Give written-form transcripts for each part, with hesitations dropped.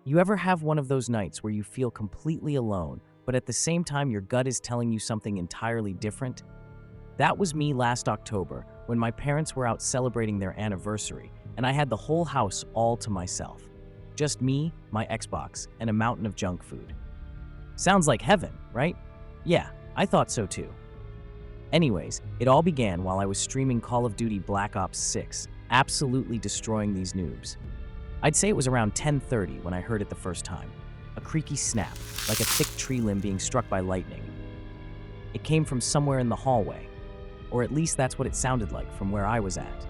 You ever have one of those nights where you feel completely alone, but at the same time your gut is telling you something entirely different? That was me last October when my parents were out celebrating their anniversary and I had the whole house all to myself. Just me, my Xbox, and a mountain of junk food. Sounds like heaven, right? Yeah, I thought so too. Anyways, it all began while I was streaming Call of Duty Black Ops 6, absolutely destroying these noobs. I'd say it was around 10:30 when I heard it the first time. A creaky snap, like a thick tree limb being struck by lightning. It came from somewhere in the hallway, or at least that's what it sounded like from where I was at.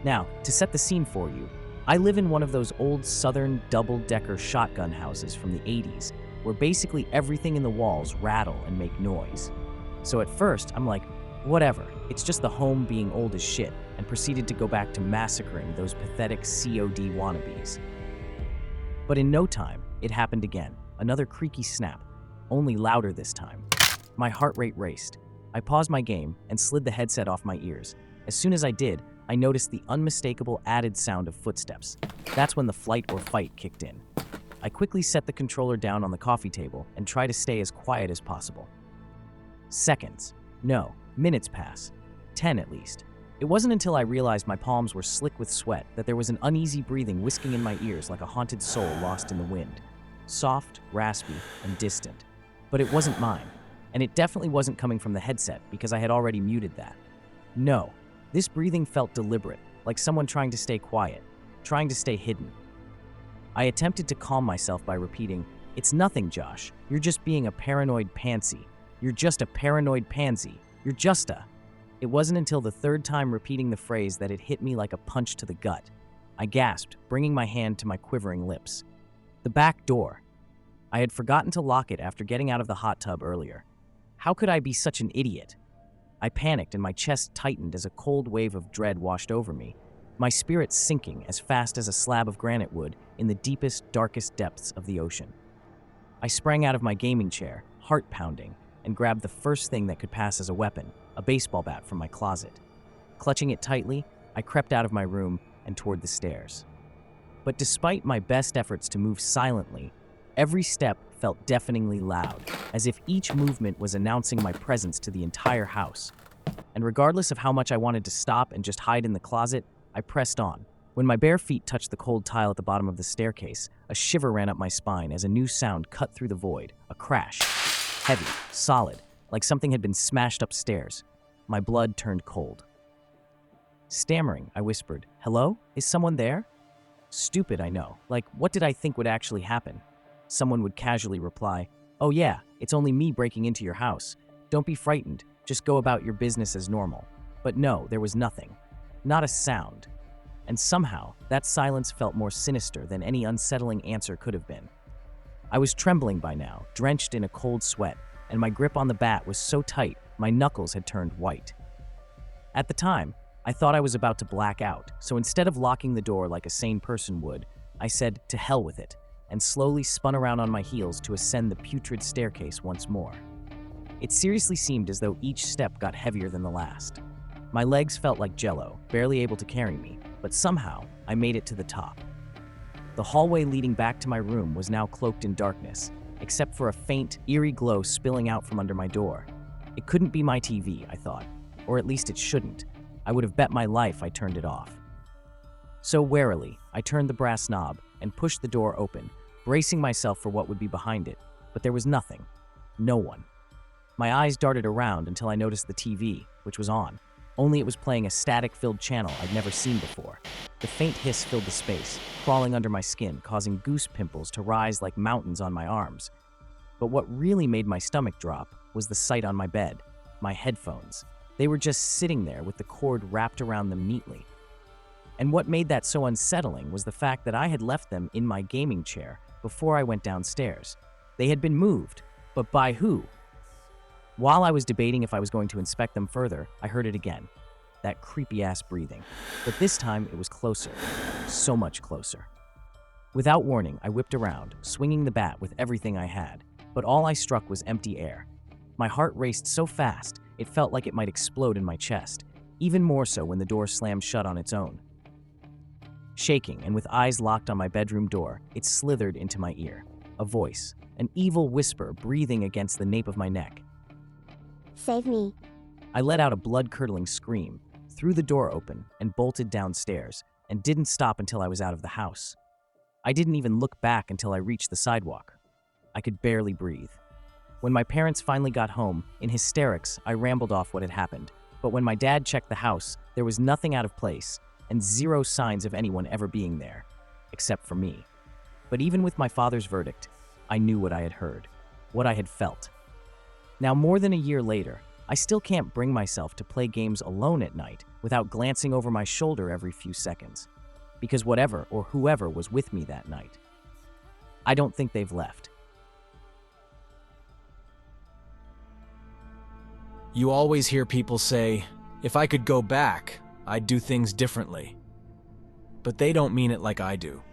Now, to set the scene for you, I live in one of those old southern double-decker shotgun houses from the 80s, where basically everything in the walls rattle and make noise. So at first, I'm like, whatever, it's just the home being old as shit, and proceeded to go back to massacring those pathetic COD wannabes. But in no time, it happened again, another creaky snap, only louder this time. My heart rate raced. I paused my game and slid the headset off my ears. As soon as I did, I noticed the unmistakable added sound of footsteps. That's when the flight or fight kicked in. I quickly set the controller down on the coffee table and tried to stay as quiet as possible. Seconds. No, minutes pass. 10 at least. It wasn't until I realized my palms were slick with sweat that there was an uneasy breathing whisking in my ears like a haunted soul lost in the wind. Soft, raspy, and distant. But it wasn't mine. And it definitely wasn't coming from the headset because I had already muted that. No, this breathing felt deliberate, like someone trying to stay quiet, trying to stay hidden. I attempted to calm myself by repeating, "It's nothing, Josh. You're just being a paranoid pansy. You're just a paranoid pansy. You're just a..." It wasn't until the third time repeating the phrase that it hit me like a punch to the gut. I gasped, bringing my hand to my quivering lips. The back door. I had forgotten to lock it after getting out of the hot tub earlier. How could I be such an idiot? I panicked and my chest tightened as a cold wave of dread washed over me, my spirit sinking as fast as a slab of granite would in the deepest, darkest depths of the ocean. I sprang out of my gaming chair, heart pounding, and grabbed the first thing that could pass as a weapon, a baseball bat from my closet. Clutching it tightly, I crept out of my room and toward the stairs. But despite my best efforts to move silently, every step felt deafeningly loud, as if each movement was announcing my presence to the entire house. And regardless of how much I wanted to stop and just hide in the closet, I pressed on. When my bare feet touched the cold tile at the bottom of the staircase, a shiver ran up my spine as a new sound cut through the void, a crash. Heavy, solid, like something had been smashed upstairs. My blood turned cold. Stammering, I whispered, "Hello? Is someone there?" Stupid, I know. Like, what did I think would actually happen? Someone would casually reply, "Oh yeah, it's only me breaking into your house. Don't be frightened, just go about your business as normal." But no, there was nothing. Not a sound. And somehow, that silence felt more sinister than any unsettling answer could have been. I was trembling by now, drenched in a cold sweat, and my grip on the bat was so tight, my knuckles had turned white. At the time, I thought I was about to black out, so instead of locking the door like a sane person would, I said, "To hell with it," and slowly spun around on my heels to ascend the putrid staircase once more. It seriously seemed as though each step got heavier than the last. My legs felt like jello, barely able to carry me, but somehow I made it to the top. The hallway leading back to my room was now cloaked in darkness, except for a faint, eerie glow spilling out from under my door. It couldn't be my TV, I thought, or at least it shouldn't. I would have bet my life I turned it off. So warily, I turned the brass knob and pushed the door open, bracing myself for what would be behind it, but there was nothing. No one. My eyes darted around until I noticed the TV, which was on, only it was playing a static-filled channel I'd never seen before. The faint hiss filled the space, crawling under my skin, causing goose pimples to rise like mountains on my arms. But what really made my stomach drop was the sight on my bed, my headphones. They were just sitting there with the cord wrapped around them neatly. And what made that so unsettling was the fact that I had left them in my gaming chair before I went downstairs. They had been moved, but by who? While I was debating if I was going to inspect them further, I heard it again. That creepy-ass breathing. But this time, it was closer. So much closer. Without warning, I whipped around, swinging the bat with everything I had. But all I struck was empty air. My heart raced so fast, it felt like it might explode in my chest. Even more so when the door slammed shut on its own. Shaking and with eyes locked on my bedroom door, it slithered into my ear. A voice, an evil whisper breathing against the nape of my neck. Save me. I let out a blood-curdling scream, threw the door open, and bolted downstairs, and didn't stop until I was out of the house. I didn't even look back until I reached the sidewalk. I could barely breathe. When my parents finally got home, in hysterics, I rambled off what had happened. But when my dad checked the house, there was nothing out of place, and zero signs of anyone ever being there, except for me. But even with my father's verdict, I knew what I had heard, what I had felt. Now, more than a year later, I still can't bring myself to play games alone at night without glancing over my shoulder every few seconds. Because whatever or whoever was with me that night, I don't think they've left. You always hear people say, if I could go back, I'd do things differently. But they don't mean it like I do.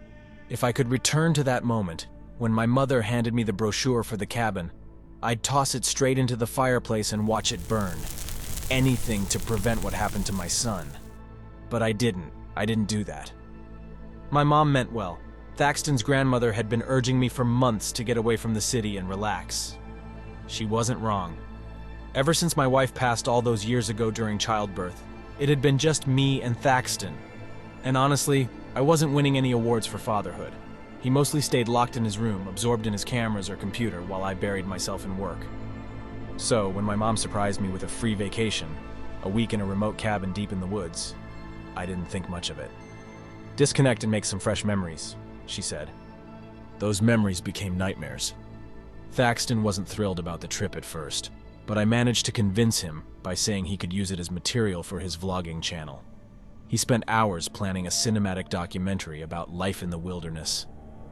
If I could return to that moment, when my mother handed me the brochure for the cabin, I'd toss it straight into the fireplace and watch it burn. Anything to prevent what happened to my son. But I didn't do that. My mom meant well. Thaxton's grandmother had been urging me for months to get away from the city and relax. She wasn't wrong. Ever since my wife passed all those years ago during childbirth, it had been just me and Thaxton. And honestly, I wasn't winning any awards for fatherhood. He mostly stayed locked in his room, absorbed in his cameras or computer, while I buried myself in work. So, when my mom surprised me with a free vacation, a week in a remote cabin deep in the woods, I didn't think much of it. Disconnect and make some fresh memories, she said. Those memories became nightmares. Thaxton wasn't thrilled about the trip at first, but I managed to convince him by saying he could use it as material for his vlogging channel. He spent hours planning a cinematic documentary about life in the wilderness,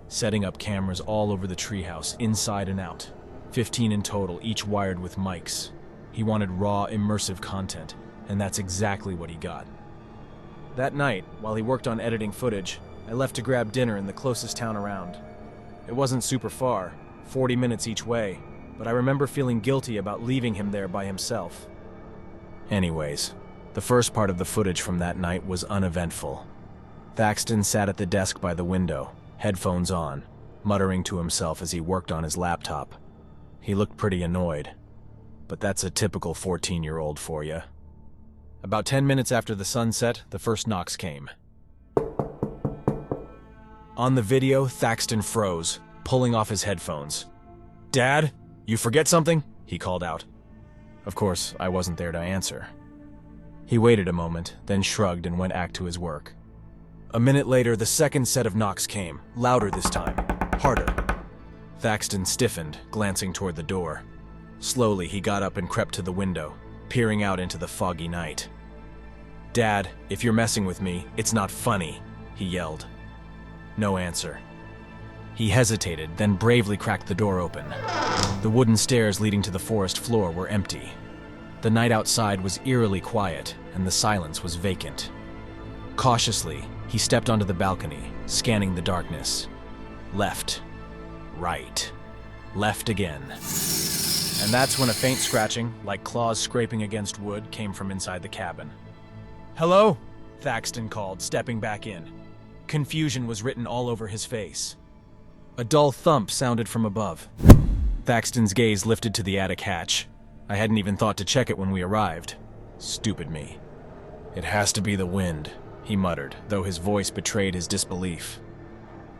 setting up cameras all over the treehouse, inside and out, 15 in total, each wired with mics. He wanted raw, immersive content, and that's exactly what he got. That night, while he worked on editing footage, I left to grab dinner in the closest town around. It wasn't super far, 40 minutes each way, but I remember feeling guilty about leaving him there by himself. Anyways, the first part of the footage from that night was uneventful. Thaxton sat at the desk by the window, headphones on, muttering to himself as he worked on his laptop. He looked pretty annoyed, but that's a typical 14-year-old for you. About 10 minutes after the sun set, the first knocks came. On the video, Thaxton froze, pulling off his headphones. "Dad, you forget something?" he called out. Of course, I wasn't there to answer. He waited a moment, then shrugged and went back to his work. A minute later, the second set of knocks came, louder this time, harder. Thaxton stiffened, glancing toward the door. Slowly, he got up and crept to the window, peering out into the foggy night. "Dad, if you're messing with me, it's not funny," he yelled. No answer. He hesitated, then bravely cracked the door open. The wooden stairs leading to the forest floor were empty. The night outside was eerily quiet, and the silence was vacant. Cautiously, he stepped onto the balcony, scanning the darkness. Left. Right. Left again. And that's when a faint scratching, like claws scraping against wood, came from inside the cabin. "Hello?" Thaxton called, stepping back in. Confusion was written all over his face. A dull thump sounded from above. Thaxton's gaze lifted to the attic hatch. I hadn't even thought to check it when we arrived. Stupid me. "It has to be the wind," he muttered, though his voice betrayed his disbelief.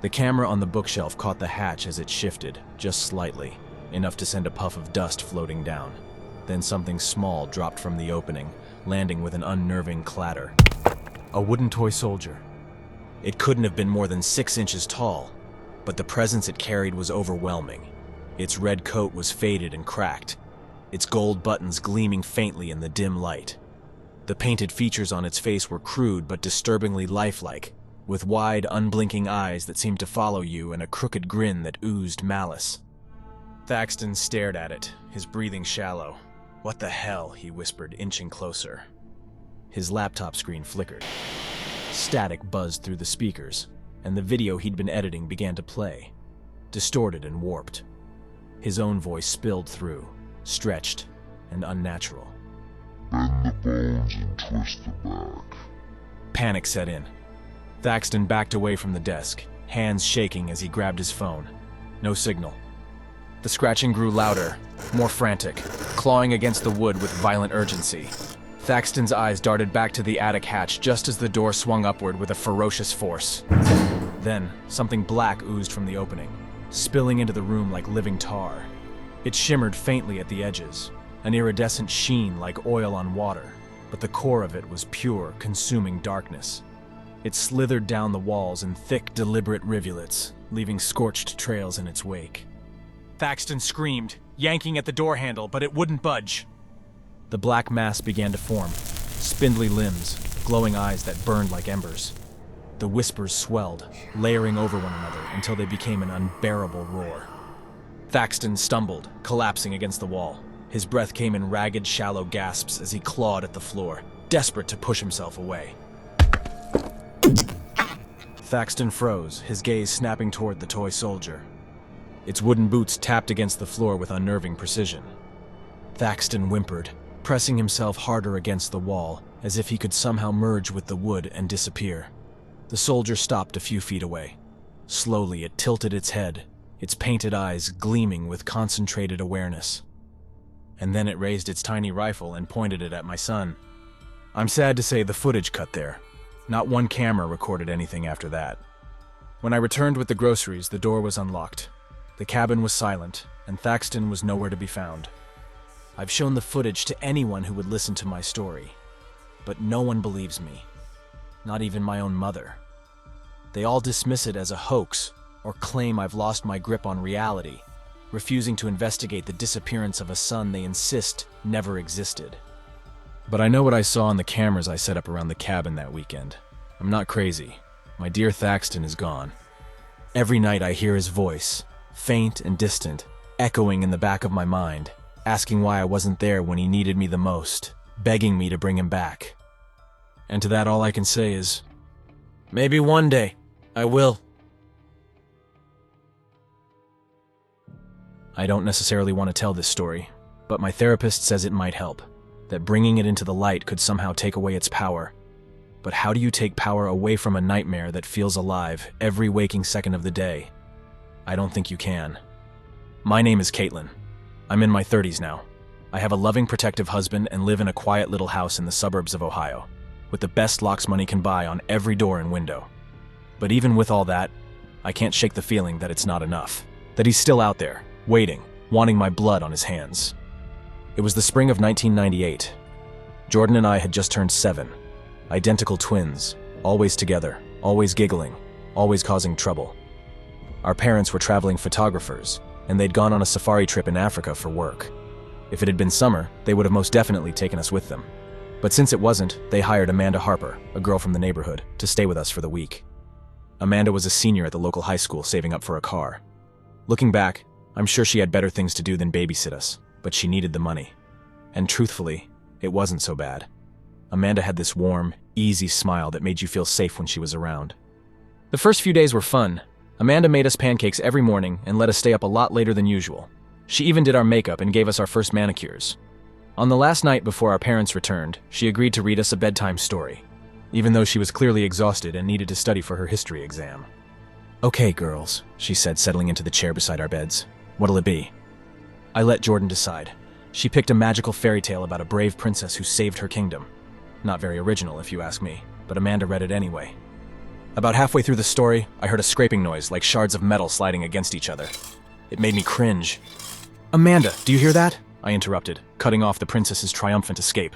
The camera on the bookshelf caught the hatch as it shifted, just slightly, enough to send a puff of dust floating down. Then something small dropped from the opening, landing with an unnerving clatter. A wooden toy soldier. It couldn't have been more than 6 inches tall, but the presence it carried was overwhelming. Its red coat was faded and cracked, its gold buttons gleaming faintly in the dim light. The painted features on its face were crude but disturbingly lifelike, with wide, unblinking eyes that seemed to follow you and a crooked grin that oozed malice. Thaxton stared at it, his breathing shallow. "What the hell?" he whispered, inching closer. His laptop screen flickered. Static buzzed through the speakers, and the video he'd been editing began to play, distorted and warped. His own voice spilled through, stretched and unnatural. "Bend the bones and twist the back." Panic set in. Thaxton backed away from the desk, hands shaking as he grabbed his phone. No signal. The scratching grew louder, more frantic, clawing against the wood with violent urgency. Thaxton's eyes darted back to the attic hatch just as the door swung upward with a ferocious force. Then, something black oozed from the opening, spilling into the room like living tar. It shimmered faintly at the edges, an iridescent sheen like oil on water, but the core of it was pure, consuming darkness. It slithered down the walls in thick, deliberate rivulets, leaving scorched trails in its wake. Thaxton screamed, yanking at the door handle, but it wouldn't budge. The black mass began to form, spindly limbs, glowing eyes that burned like embers. The whispers swelled, layering over one another until they became an unbearable roar. Thaxton stumbled, collapsing against the wall. His breath came in ragged, shallow gasps as he clawed at the floor, desperate to push himself away. Thaxton froze, his gaze snapping toward the toy soldier. Its wooden boots tapped against the floor with unnerving precision. Thaxton whimpered, pressing himself harder against the wall, as if he could somehow merge with the wood and disappear. The soldier stopped a few feet away. Slowly, it tilted its head, its painted eyes gleaming with concentrated awareness. And then it raised its tiny rifle and pointed it at my son. I'm sad to say the footage cut there. Not one camera recorded anything after that. When I returned with the groceries, the door was unlocked. The cabin was silent, and Thaxton was nowhere to be found. I've shown the footage to anyone who would listen to my story, but no one believes me. Not even my own mother. They all dismiss it as a hoax or claim I've lost my grip on reality, refusing to investigate the disappearance of a son they insist never existed. But I know what I saw on the cameras I set up around the cabin that weekend. I'm not crazy. My dear Thaxton is gone. Every night I hear his voice, faint and distant, echoing in the back of my mind, asking why I wasn't there when he needed me the most, begging me to bring him back. And to that all I can say is, maybe one day, I will. I don't necessarily want to tell this story, but my therapist says it might help, that bringing it into the light could somehow take away its power. But how do you take power away from a nightmare that feels alive every waking second of the day? I don't think you can. My name is Caitlin. I'm in my 30s now. I have a loving, protective husband and live in a quiet little house in the suburbs of Ohio, with the best locks money can buy on every door and window. But even with all that, I can't shake the feeling that it's not enough. That he's still out there, waiting, wanting my blood on his hands. It was the spring of 1998. Jordan and I had just turned 7. Identical twins, always together, always giggling, always causing trouble. Our parents were traveling photographers, and they'd gone on a safari trip in Africa for work. If it had been summer, they would have most definitely taken us with them. But since it wasn't, they hired Amanda Harper, a girl from the neighborhood, to stay with us for the week. Amanda was a senior at the local high school saving up for a car. Looking back, I'm sure she had better things to do than babysit us, but she needed the money. And truthfully, it wasn't so bad. Amanda had this warm, easy smile that made you feel safe when she was around. The first few days were fun. Amanda made us pancakes every morning and let us stay up a lot later than usual. She even did our makeup and gave us our first manicures. On the last night before our parents returned, she agreed to read us a bedtime story, even though she was clearly exhausted and needed to study for her history exam. Okay, girls, she said, settling into the chair beside our beds. What'll it be? I let Jordan decide. She picked a magical fairy tale about a brave princess who saved her kingdom. Not very original, if you ask me, but Amanda read it anyway. About halfway through the story, I heard a scraping noise like shards of metal sliding against each other. It made me cringe. Amanda, do you hear that? I interrupted, cutting off the princess's triumphant escape.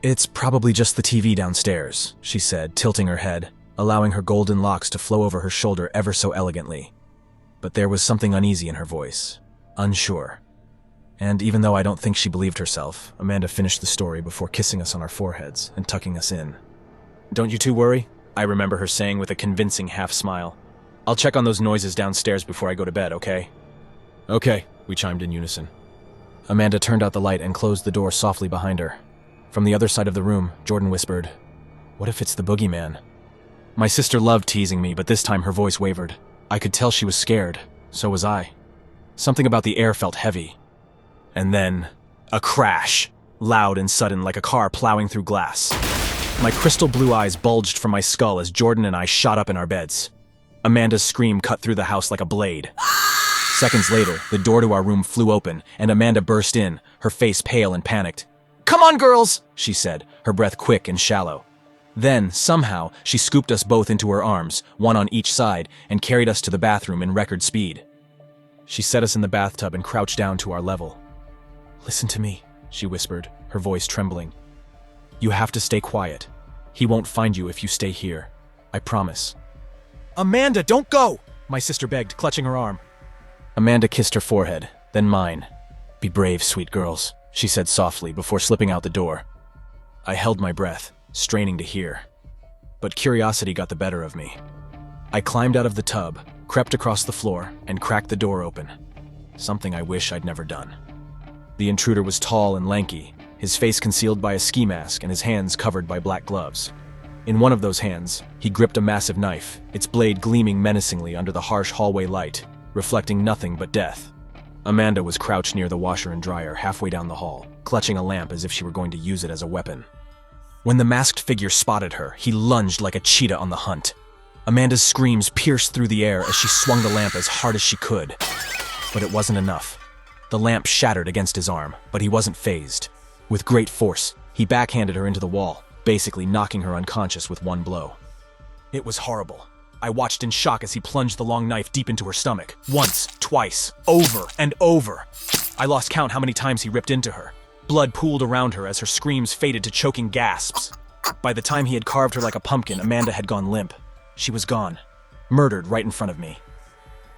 It's probably just the TV downstairs, she said, tilting her head, allowing her golden locks to flow over her shoulder ever so elegantly. But there was something uneasy in her voice, unsure. And even though I don't think she believed herself, Amanda finished the story before kissing us on our foreheads and tucking us in. Don't you two worry, I remember her saying with a convincing half-smile. I'll check on those noises downstairs before I go to bed, okay? Okay, we chimed in unison. Amanda turned out the light and closed the door softly behind her. From the other side of the room, Jordan whispered, "What if it's the boogeyman?" My sister loved teasing me, but this time her voice wavered. I could tell she was scared. So was I. Something about the air felt heavy. And then, a crash, loud and sudden like a car plowing through glass. My crystal blue eyes bulged from my skull as Jordan and I shot up in our beds. Amanda's scream cut through the house like a blade. Seconds later, the door to our room flew open, and Amanda burst in, her face pale and panicked. "Come on, girls," she said, her breath quick and shallow. Then, somehow, she scooped us both into her arms, one on each side, and carried us to the bathroom in record speed. She set us in the bathtub and crouched down to our level. "Listen to me," she whispered, her voice trembling. "You have to stay quiet. He won't find you if you stay here. I promise." "Amanda, don't go!" my sister begged, clutching her arm. Amanda kissed her forehead, then mine. "Be brave, sweet girls," she said softly before slipping out the door. I held my breath, straining to hear. But curiosity got the better of me. I climbed out of the tub, crept across the floor, and cracked the door open. Something I wish I'd never done. The intruder was tall and lanky, his face concealed by a ski mask and his hands covered by black gloves. In one of those hands, he gripped a massive knife, its blade gleaming menacingly under the harsh hallway light, reflecting nothing but death. Amanda was crouched near the washer and dryer halfway down the hall, clutching a lamp as if she were going to use it as a weapon. When the masked figure spotted her, he lunged like a cheetah on the hunt. Amanda's screams pierced through the air as she swung the lamp as hard as she could. But it wasn't enough. The lamp shattered against his arm, but he wasn't fazed. With great force, he backhanded her into the wall, basically knocking her unconscious with one blow. It was horrible. I watched in shock as he plunged the long knife deep into her stomach. Once, twice, over and over. I lost count how many times he ripped into her. Blood pooled around her as her screams faded to choking gasps. By the time he had carved her like a pumpkin, Amanda had gone limp. She was gone. Murdered right in front of me.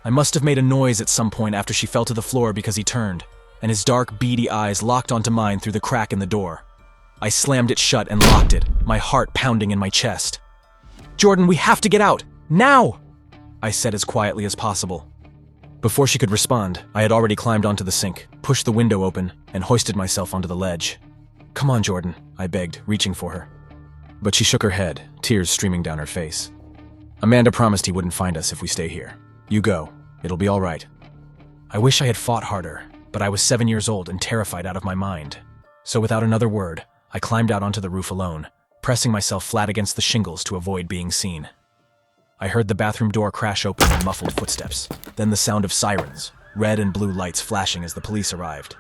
I must have made a noise at some point after she fell to the floor because he turned, and his dark, beady eyes locked onto mine through the crack in the door. I slammed it shut and locked it, my heart pounding in my chest. "Jordan, we have to get out! Now!" I said as quietly as possible. Before she could respond, I had already climbed onto the sink, pushed the window open, and hoisted myself onto the ledge. "Come on, Jordan," I begged, reaching for her. But she shook her head, tears streaming down her face. "Amanda promised he wouldn't find us if we stay here. You go. It'll be all right." I wish I had fought harder, but I was 7 years old and terrified out of my mind. So without another word, I climbed out onto the roof alone, pressing myself flat against the shingles to avoid being seen. I heard the bathroom door crash open in muffled footsteps, then the sound of sirens, red and blue lights flashing as the police arrived.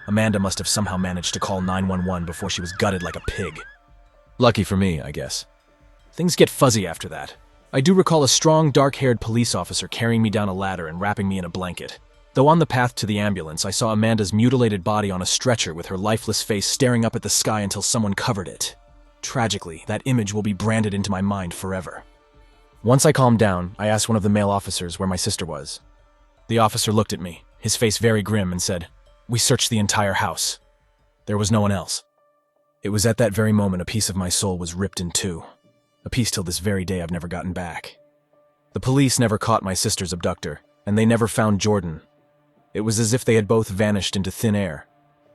Amanda must have somehow managed to call 911 before she was gutted like a pig. Lucky for me, I guess. Things get fuzzy after that. I do recall a strong, dark-haired police officer carrying me down a ladder and wrapping me in a blanket. Though on the path to the ambulance, I saw Amanda's mutilated body on a stretcher with her lifeless face staring up at the sky until someone covered it. Tragically, that image will be branded into my mind forever. Once I calmed down, I asked one of the male officers where my sister was. The officer looked at me, his face very grim, and said, "We searched the entire house. There was no one else." It was at that very moment a piece of my soul was ripped in two. A piece till this very day I've never gotten back. The police never caught my sister's abductor, and they never found Jordan. It was as if they had both vanished into thin air.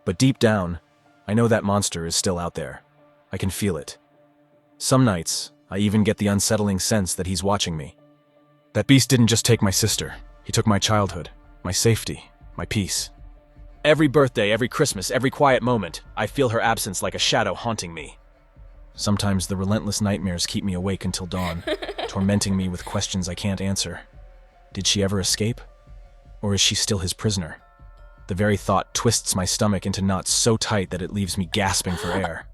But deep down, I know that monster is still out there. I can feel it. Some nights, I even get the unsettling sense that he's watching me. That beast didn't just take my sister. He took my childhood, my safety, my peace. Every birthday, every Christmas, every quiet moment, I feel her absence like a shadow haunting me. Sometimes the relentless nightmares keep me awake until dawn, tormenting me with questions I can't answer. Did she ever escape? Or is she still his prisoner? The very thought twists my stomach into knots so tight that it leaves me gasping for air.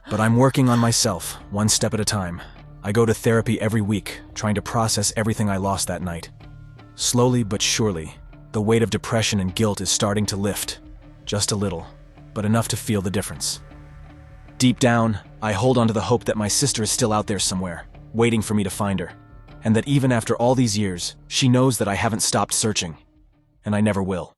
But I'm working on myself, one step at a time. I go to therapy every week, trying to process everything I lost that night. Slowly but surely, the weight of depression and guilt is starting to lift. Just a little, but enough to feel the difference. Deep down, I hold on to the hope that my sister is still out there somewhere, waiting for me to find her. And that even after all these years, she knows that I haven't stopped searching. And I never will.